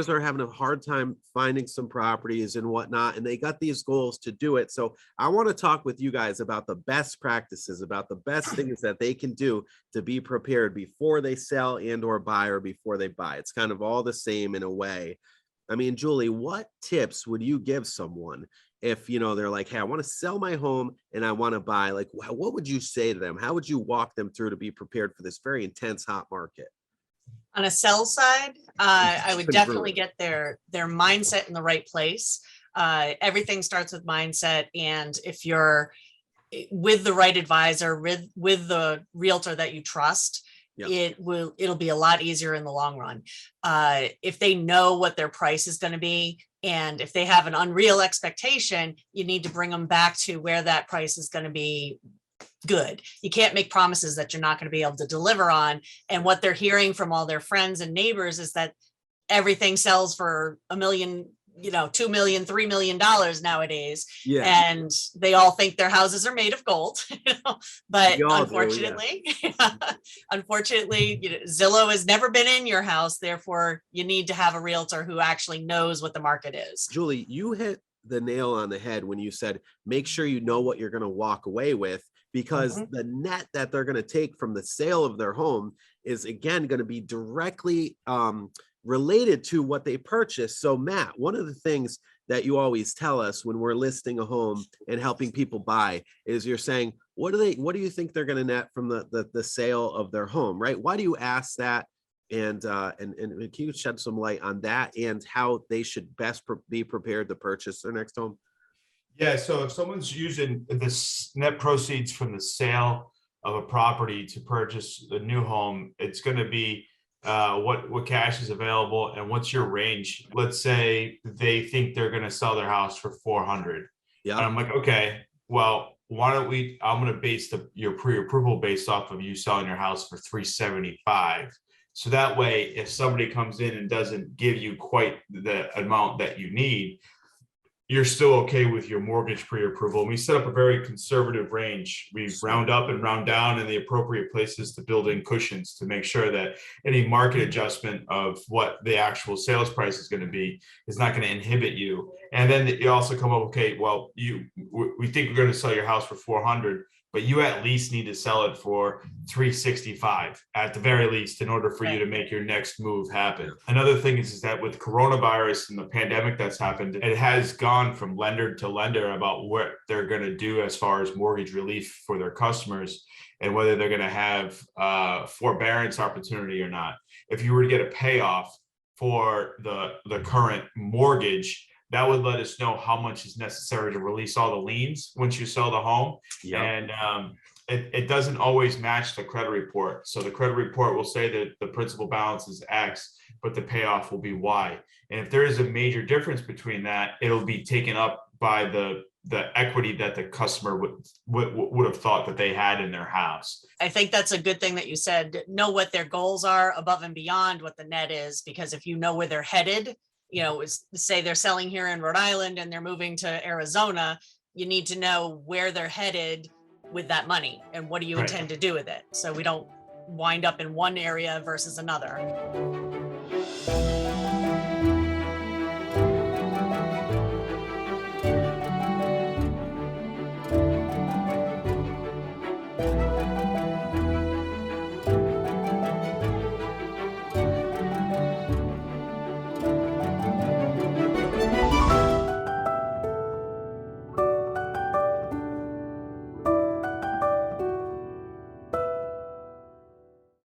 buyers are having a hard time finding some properties and whatnot, and they got these goals to do it. So I want to talk with you guys about the best practices, about the best things that they can do to be prepared before they sell and or buy, or before they buy. It's kind of all the same in a way. I mean, Julie, what tips would you give someone if, they're like, hey, I want to sell my home and I want to buy? Like, what would you say to them? How would you walk them through to be prepared for this very intense hot market? On a sell side, I would definitely get their mindset in the right place. Everything starts with mindset. And if you're with the right advisor, with the realtor that you trust, it'll be a lot easier in the long run. If they know what their price is going to be, and if they have an unreal expectation, you need to bring them back to where that price is going to be good. You can't make promises that you're not going to be able to deliver on. And what they're hearing from all their friends and neighbors is that everything sells for $1 million, $2 million, $3 million nowadays. Yeah. And they all think their houses are made of gold, but unfortunately, unfortunately, Zillow has never been in your house. Therefore, you need to have a realtor who actually knows what the market is. Julie, you hit the nail on the head when you said, make sure you know what you're going to walk away with, because the net that they're going to take from the sale of their home is, again, going to be directly related to what they purchased. So Matt, one of the things that you always tell us when we're listing a home and helping people buy is you're saying, what do you think they're going to net from the sale of their home, right? Why do you ask that? And can you shed some light on that and how they should best be prepared to purchase their next home? Yeah, so if someone's using this net proceeds from the sale of a property to purchase a new home, it's going to be what cash is available and what's your range. Let's say they think they're going to sell their house for $400. Yeah, and I'm like, okay, well, why don't I'm going to base your pre-approval based off of you selling your house for $375. So that way, if somebody comes in and doesn't give you quite the amount that you need, you're still okay with your mortgage pre-approval. And we set up a very conservative range. We round up and round down in the appropriate places to build in cushions to make sure that any market adjustment of what the actual sales price is going to be is not going to inhibit you. And then you also come up, okay, well, we think we're going to sell your house for $400, but you at least need to sell it for $365 at the very least in order for you to make your next move happen. Another thing is that with coronavirus and the pandemic that's happened, it has gone from lender to lender about what they're going to do as far as mortgage relief for their customers and whether they're going to have forbearance opportunity or not. If you were to get a payoff for the current mortgage, that would let us know how much is necessary to release all the liens once you sell the home. Yep. And it doesn't always match the credit report. So the credit report will say that the principal balance is X, but the payoff will be Y. And if there is a major difference between that, it'll be taken up by the equity that the customer would have thought that they had in their house. I think that's a good thing that you said, know what their goals are above and beyond what the net is, because if you know where they're headed, say they're selling here in Rhode Island and they're moving to Arizona, you need to know where they're headed with that money and what do you intend to do with it, so we don't wind up in one area versus another.